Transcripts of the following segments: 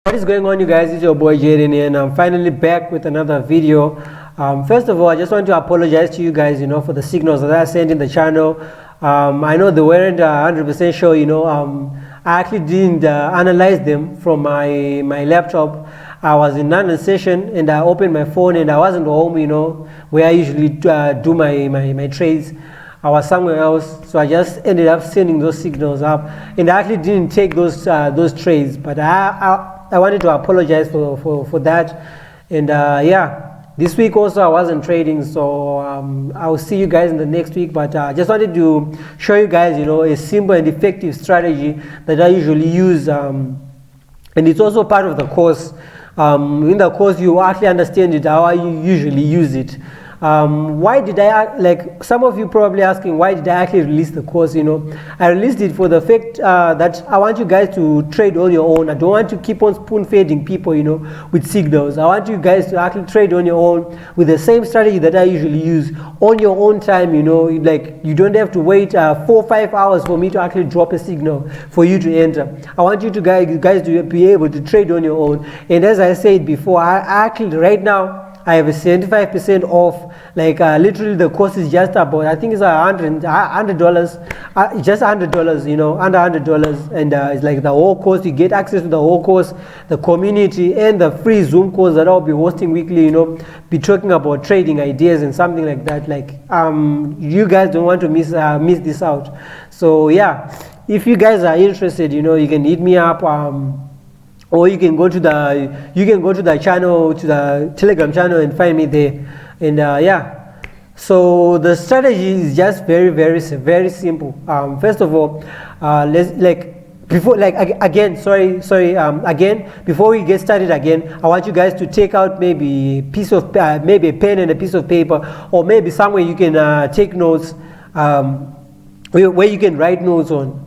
What is going on, you guys? It's your boy Jaden here, and I'm finally back with another video. First of all, I just want to apologize to you guys, for the signals that I sent in the channel. I know they weren't 100% sure, I actually didn't analyze them from my laptop. I was in London session and I opened my phone and I wasn't home, where I usually do my trades. I was somewhere else, so I just ended up sending those signals up, and I actually didn't take those trades. But I wanted to apologize for that, and yeah, this week also I wasn't trading, so I'll see you guys in the next week. But I just wanted to show you guys, a simple and effective strategy that I usually use, and it's also part of the course. In the course, you actually understand it, how I usually use it. Why did I, some of you probably asking, why did I actually release the course? I released it for the fact that I want you guys to trade on your own. I don't want to keep on spoon-feeding people, with signals. I want you guys to actually trade on your own with the same strategy that I usually use on your own time. You don't have to wait 4 or 5 hours for me to actually drop a signal for you to enter. I want you guys to be able to trade on your own. And as I said before, I actually right now I have a 75% off. Literally the course is just about, I think it's $100, just $100, under $100, and it's like the whole course. You get access to the whole course, the community, and the free Zoom course that I'll be hosting weekly. Be talking about trading ideas and something like that. You guys don't want to miss this out. So yeah, if you guys are interested, you can hit me up. Or you can go to the channel, to the Telegram channel, and find me there. And yeah, so the strategy is just very, very, very simple. First of all, before we get started again, I want you guys to take out maybe a pen and a piece of paper, or maybe somewhere you can take notes. Where you can write notes on.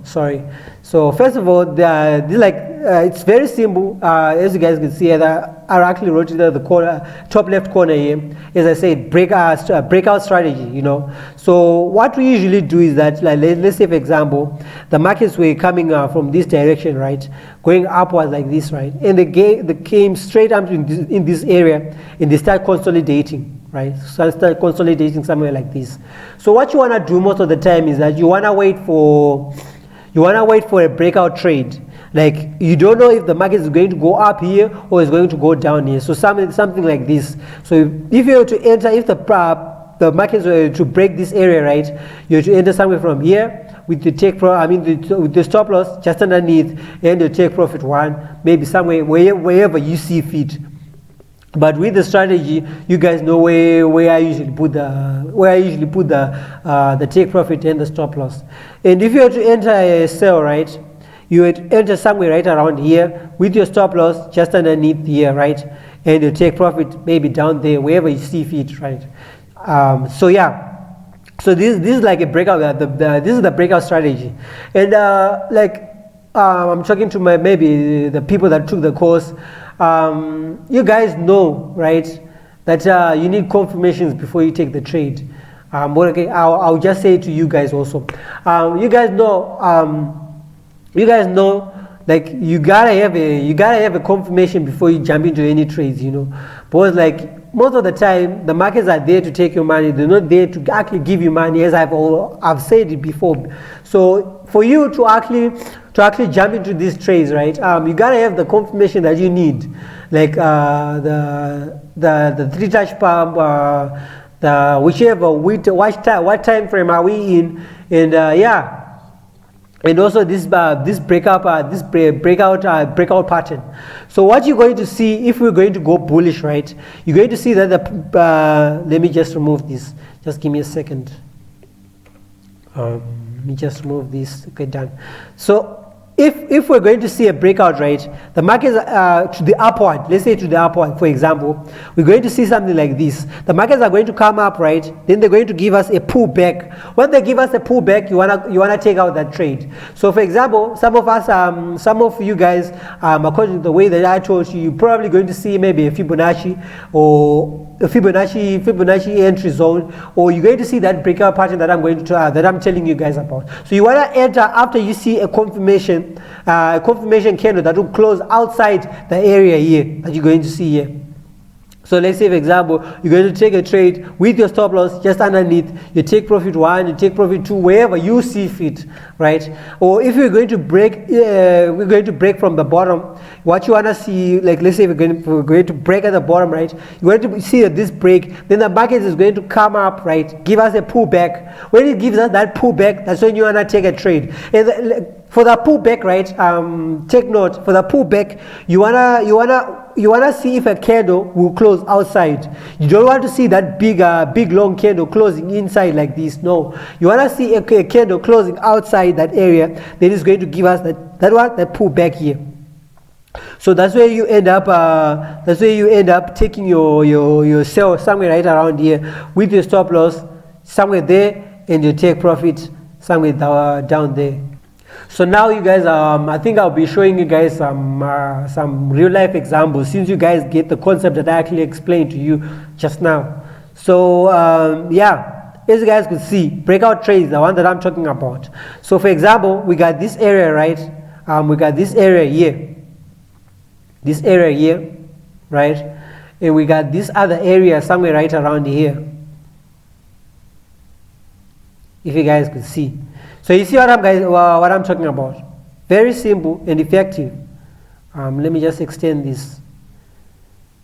So first of all, it's very simple. As you guys can see, I actually wrote it at the top left corner here. As I said, breakout strategy. So what we usually do is that, let's say for example, the markets were coming from this direction, right, going upwards like this, right, and they came straight up in this area, and they start consolidating. Right, so start consolidating somewhere like this. So what you want to do most of the time is that you want to wait for a breakout trade. You don't know if the market is going to go up here or is going to go down here. So something like this. So if you were to enter, if the markets were to break this area, right, you have to enter somewhere from here with the with the stop loss just underneath, and the take profit one, maybe somewhere wherever you see fit. But with the strategy, you guys know where I usually put the take profit and the stop loss. And if you were to enter a sell, right, you would enter somewhere right around here with your stop loss just underneath here, right, and your take profit maybe down there wherever you see fit, right. So yeah, so this is like a breakout. This is the breakout strategy, and I'm talking to maybe the people that took the course. You guys know, right, that you need confirmations before you take the trade. But okay, I'll just say it to you guys also. You guys know, you gotta have a confirmation before you jump into any trades, because most of the time the markets are there to take your money. They're not there to actually give you money, as I've said it before. So for you to actually jump into these trades, right, you gotta have the confirmation that you need, the 3-touch pump, the whichever what time frame are we in, and yeah. And also this breakout pattern. So what you're going to see, if we're going to go bullish, right, you're going to see that let me just remove this. Just give me a second. Let me just remove this. Okay, done. So if we're going to see a breakout, right, the markets to the upward, let's say to the upward, for example, we're going to see something like this. The markets are going to come up, right, then they're going to give us a pullback. When they give us a pullback, you wanna take out that trade. So for example, some of you guys, according to the way that I told you, you're probably going to see maybe a Fibonacci or a Fibonacci entry zone, or you're going to see that breakout pattern that I'm telling you guys about. So you want to enter after you see a confirmation confirmation candle that will close outside the area here that you're going to see here. So let's say, for example, you're going to take a trade with your stop loss just underneath. You take profit 1, you take profit 2, wherever you see fit, right? Or if you're going to break, we're going to break from the bottom. What you want to see, like let's say we're going to break at the bottom, right? You're going to see this break. Then the market is going to come up, right? Give us a pullback. When it gives us that pullback, that's when you want to take a trade. And for the pullback, right? Take note. For the pullback, you wanna see if a candle will close outside. You don't want to see that big long candle closing inside like this. No, you wanna see a candle closing outside that area. Then it's going to give us that pullback here. So that's where you end up. That's where you end up taking your sell somewhere right around here with your stop loss somewhere there, and you take profit somewhere down there. So now you guys, I think I'll be showing you guys some real life examples since you guys get the concept that I actually explained to you just now. So yeah, as you guys could see, breakout trades, the one that I'm talking about. So for example, we got this area, right? We got this area here, right? And we got this other area somewhere right around here, if you guys could see. So you see what I'm talking about. Very simple and effective. Let me just extend this.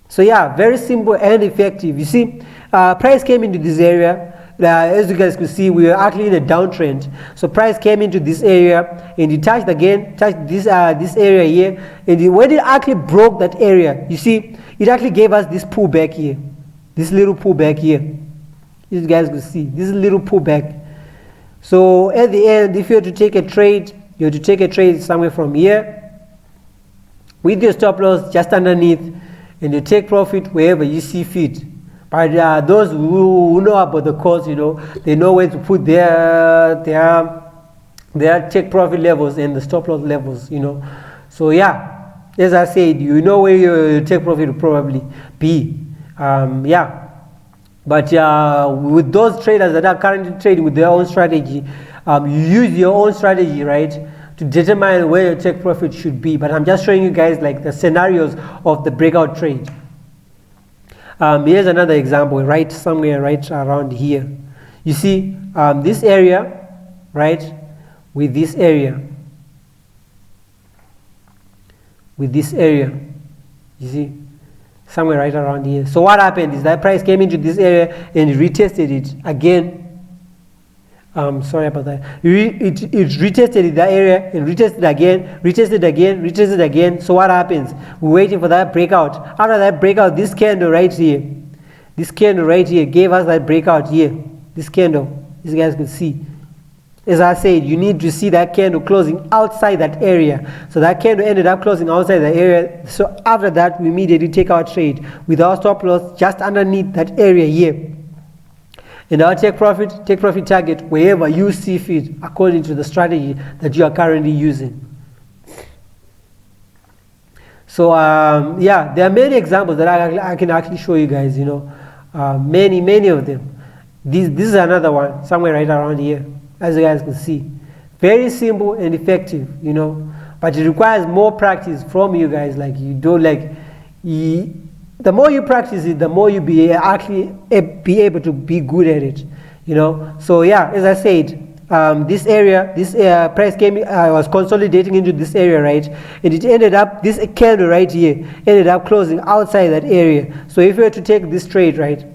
So yeah, very simple and effective. You see, price came into this area. As you guys could see, we were actually in a downtrend. So price came into this area and it touched this area here. And when it actually broke that area, you see, it actually gave us this pullback here. This little pullback here. As you guys could see, this little pullback. So at the end, if you have to take a trade, you have to take a trade somewhere from here with your stop loss just underneath, and you take profit wherever you see fit. But those who know about the course, you know, they know where to put their take profit levels and the stop loss levels, you know. So yeah, as I said, you know where your take profit will probably be. Yeah. But with those traders that are currently trading with their own strategy, you use your own strategy, right, to determine where your take profit should be. But I'm just showing you guys like the scenarios of the breakout trade. Here's another example, right somewhere right around here. You see this area, right, with this area, you see, somewhere right around here. So what happened is that price came into this area and retested it again. Sorry about that. It retested that area and retested again. So what happens? We're waiting for that breakout. After that breakout, this candle right here gave us that breakout here. This candle, as you guys can see. As I said, you need to see that candle closing outside that area. So that candle ended up closing outside the area. So after that, we immediately take our trade with our stop loss just underneath that area here. And our take profit target wherever you see fit according to the strategy that you are currently using. So yeah, there are many examples that I can actually show you guys, you know, many of them. This is another one somewhere right around here. As you guys can see, very simple and effective, you know, but it requires more practice from you guys. Like you don't the more you practice it, the more you be able to be good at it, you know. So yeah, as I said, this price came, was consolidating into this area, right, and it ended up, this candle right here ended up closing outside that area. So if you were to take this trade, right,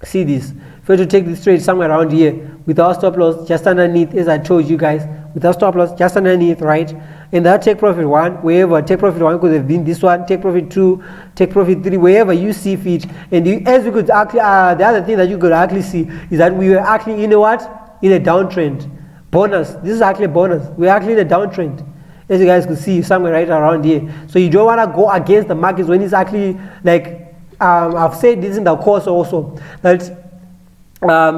see this, if you were to take this trade somewhere around here with our stop loss just underneath, as I told you guys, with our stop loss just underneath, right, and that take profit 1, wherever take profit 1 could have been this one, take profit 2, take profit 3, wherever you see fit. And as you could actually, the other thing that you could actually see is that we were actually in a downtrend. Bonus, this is actually a bonus. We're actually in a downtrend, as you guys could see somewhere right around here. So you don't want to go against the markets when it's actually like, I've said this in the course also, that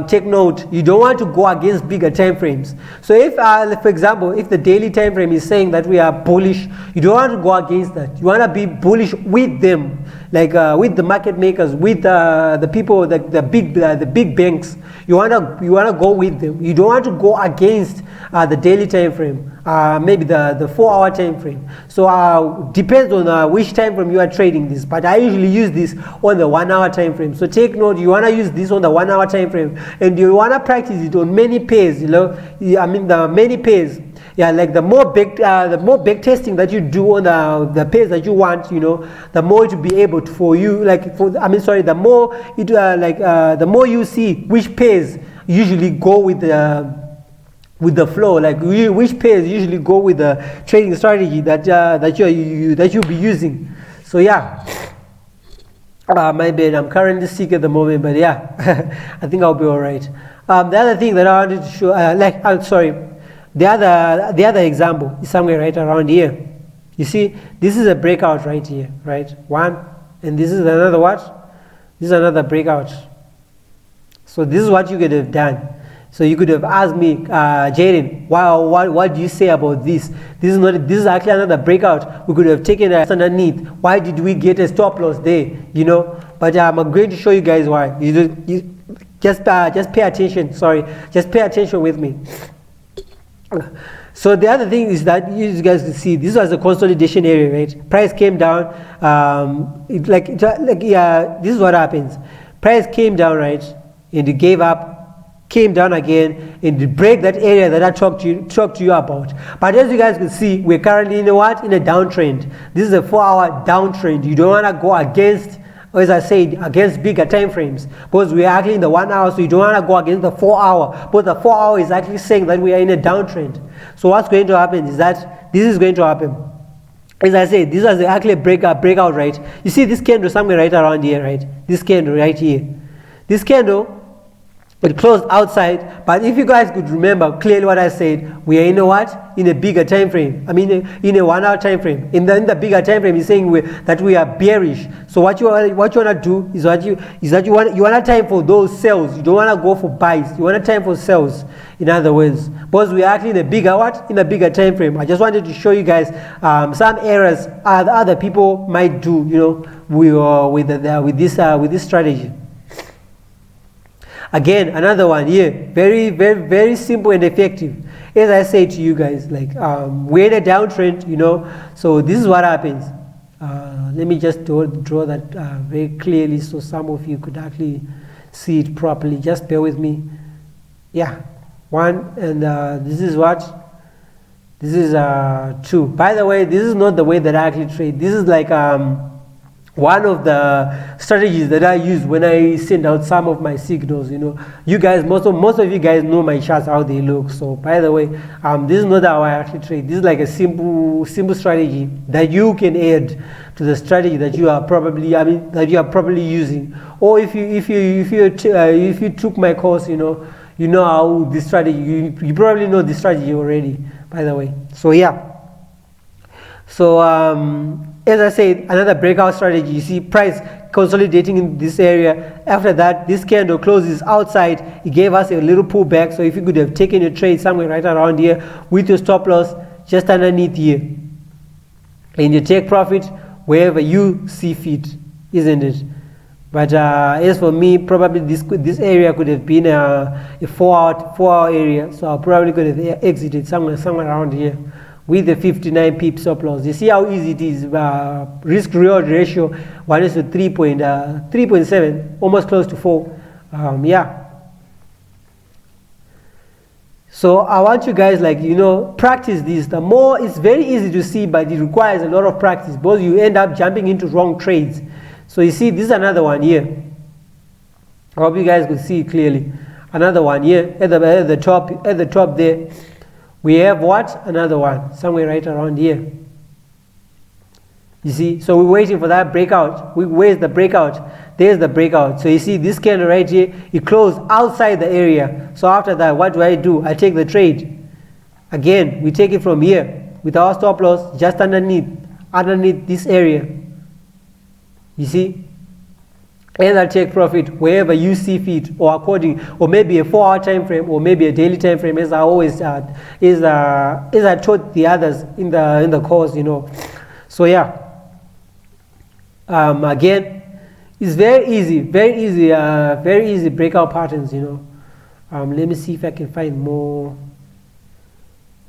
take note, you don't want to go against bigger time frames. So if for example, if the daily time frame is saying that we are bullish, you don't want to go against that. You want to be bullish with them. like with the market makers, with the people, the big banks. You wanna go with them. You don't want to go against the daily time frame, maybe the 4-hour time frame. So depends on which time frame you are trading this. But I usually use this on the 1-hour time frame. So take note, you wanna use this on the 1-hour time frame, and you wanna practice it on many pairs. I mean the many pairs. Yeah, like the more back testing that you do on the pairs that you want, the more to be able to, for you, like the more it the more you see which pairs usually go with the flow, like which pairs usually go with the trading strategy that you'll be using. So yeah, my bad, I'm currently sick at the moment, but yeah, I think I'll be all right. The other thing that I wanted to show, the other example is somewhere right around here. You see, this is a breakout right here, right? One, and this is another what? This is another breakout. So this is what you could have done. So you could have asked me, Jaden, what do you say about this? This is actually another breakout. We could have taken it underneath. Why did we get a stop loss there? But I'm going to show you guys why. You just pay attention. Sorry, just pay attention with me. So the other thing is that you guys can see this was a consolidation area, right? Price came down. This is what happens. Price came down, right, and it gave up, came down again, and it break that area that I talked to you about. But as you guys can see, we're currently in a downtrend. This is a 4-hour downtrend. You don't want to go against, as I said, against bigger time frames, because we are actually in the 1 hour, so you don't want to go against the 4-hour. But the 4-hour is actually saying that we are in a downtrend. So what's going to happen is that this is going to happen. As I said, this was actually a breakout, right? You see this candle somewhere right around here, right? This candle right here. This candle, it closed outside, but if you guys could remember clearly what I said, we are in a bigger time frame. I mean, in a 1 hour time frame. In the bigger time frame, is saying that we are bearish. So what you want to do is you want time for those sells. You don't want to go for buys. You want time for sells. In other words, because we are actually in a bigger time frame. I just wanted to show you guys some errors other people might do, with this strategy. Again, another one here, very, very, very simple and effective. As I say to you guys, we're in a downtrend, so this is what happens. Let me just draw that very clearly so some of you could actually see it properly. Just bear with me. Yeah, 1, and this is what? This is 2. By the way, this is not the way that I actually trade. This is like one of the strategies that I use when I send out some of my signals. You guys, most of you guys know my charts, how they look. So by the way, this is not how I actually trade. This is like a simple strategy that you can add to the strategy that you are probably using. Or if you took my course, you know how this strategy. You probably know this strategy already. By the way, so yeah. So as I said, another breakout strategy. You see price consolidating in this area. After that, this candle closes outside. It gave us a little pullback. So if you could have taken your trade somewhere right around here with your stop loss just underneath here, and you take profit wherever you see fit, isn't it? But as for me, probably this area could have been a 4-hour area. So I probably could have exited somewhere around here with the 59 pips stop loss. You see how easy it is. Risk reward ratio 1:3.7, almost close to 4. Yeah. So I want you guys practice this. The more, it's very easy to see, but it requires a lot of practice because you end up jumping into wrong trades. So you see, this is another one here. I hope you guys could see it clearly. Another one here at the top there. We have what? Another one somewhere right around here. You see, so we're waiting for that breakout. Where's the breakout? There's the breakout. So you see this candle right here, it closed outside the area. So after that, what do? I take the trade. Again, we take it from here with our stop loss just underneath this area. You see? And I take profit wherever you see fit, or or maybe a 4-hour time frame, or maybe a daily time frame, as I always as I taught the others in the course, So yeah. Again, it's very easy, very easy breakout patterns, you know. Let me see if I can find more.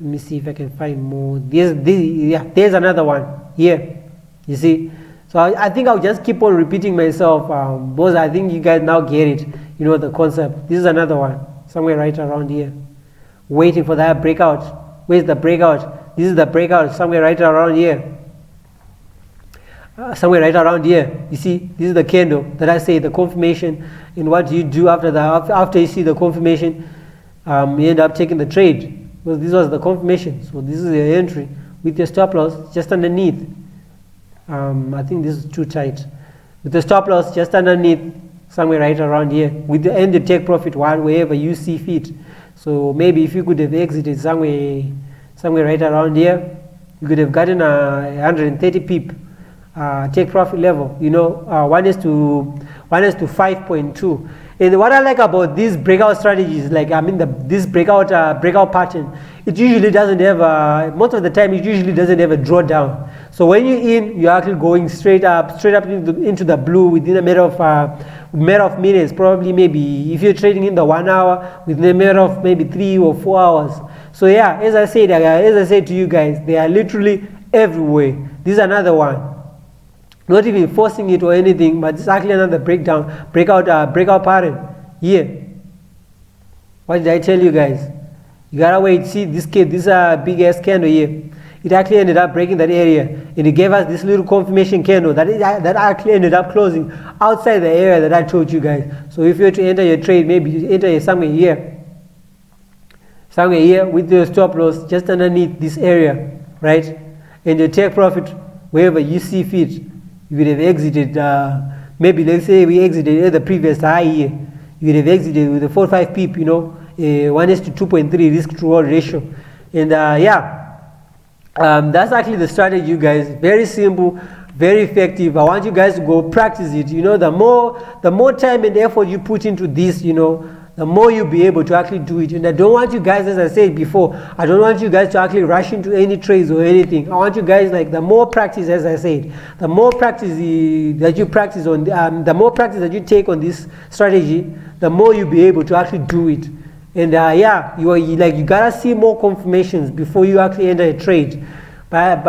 Let me see if I can find more. Yeah, there's another one here. You see, so I think I'll just keep on repeating myself, because I think you guys now get it. You know the concept. This is another one somewhere right around here, waiting for that breakout. Where's the breakout? This is the breakout somewhere right around here. Somewhere right around here. You see, this is the candle that I say the confirmation. And what do you do after that? After you see the confirmation, you end up taking the trade. Well, this was the confirmation. So this is your entry with your stop loss just underneath. I think this is too tight. With the stop loss just underneath, somewhere right around here. With the end, you take profit wherever you see fit. So maybe if you could have exited somewhere right around here, you could have gotten a 130 pip. Take profit level, you know, 1:5.2. And what I like about these breakout strategies, like this breakout pattern, it usually doesn't have most of the time it usually doesn't have a drawdown. So when you're in, you're actually going straight up into the blue within a matter of minutes. Probably maybe if you're trading in the 1 hour, within a matter of maybe 3 or 4 hours. So yeah, as I said to you guys, they are literally everywhere. This is another one. Not even forcing it or anything, but it's actually another breakout pattern here. What did I tell you guys? You gotta wait. See this big ass candle here. It actually ended up breaking that area, and it gave us this little confirmation candle that actually ended up closing outside the area that I told you guys. So if you were to enter your trade, maybe you enter somewhere here with your stop loss just underneath this area, right? And you take profit wherever you see fit. You would have exited, maybe let's say we exited at the previous high here. You would have exited with a 4-5 pip, you know, 1:2.3 risk to reward ratio. And that's actually the strategy, you guys. Very simple, very effective. I want you guys to go practice it. You know, the more time and effort you put into this, you know, the more you'll be able to actually do it. And I don't want you guys, as I said before, I don't want you guys to actually rush into any trades or anything. I want you guys, like, the more practice, as I said, the more practice that you practice on, the more practice that you take on this strategy, the more you'll be able to actually do it. And yeah, you gotta see more confirmations before you actually enter a trade. But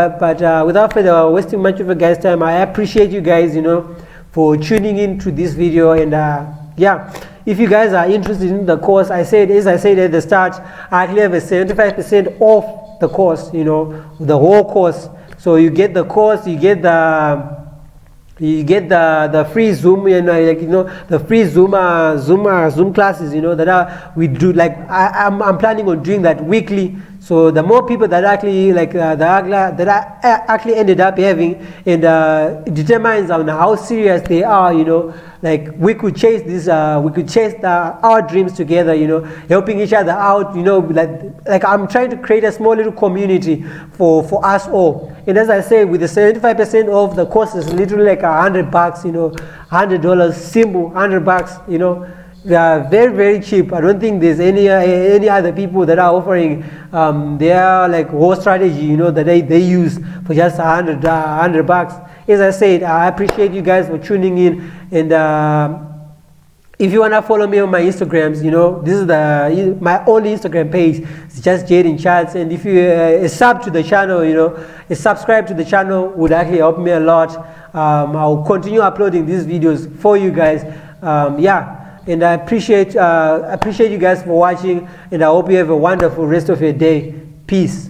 without further wasting much of your guys' time, I appreciate you guys, you know, for tuning in to this video. And yeah, if you guys are interested in the course, as I said at the start, I actually have a 75% off the course, you know, the whole course. So you get the course, you get the free Zoom, and the free Zoom classes, you know, that we do. Like I'm planning on doing that weekly. So the more people that actually that I actually ended up having, and it determines on how serious they are, you know. Like we could chase this, our dreams together, you know, helping each other out, you know. Like I'm trying to create a small little community for us all. And as I say, with the 75% off, the course is literally like $100, you know, $100, simple $100, you know. They are very, very cheap. I don't think there's any other people that are offering their like whole strategy, you know, that they use for just $100. As I said, I appreciate you guys for tuning in. And if you wanna follow me on my Instagrams, you know, this is my only Instagram page. It's just Jaden Charts. And if you sub to the channel, you know, subscribe to the channel would actually help me a lot. I'll continue uploading these videos for you guys. Yeah. And I appreciate you guys for watching, and I hope you have a wonderful rest of your day. Peace.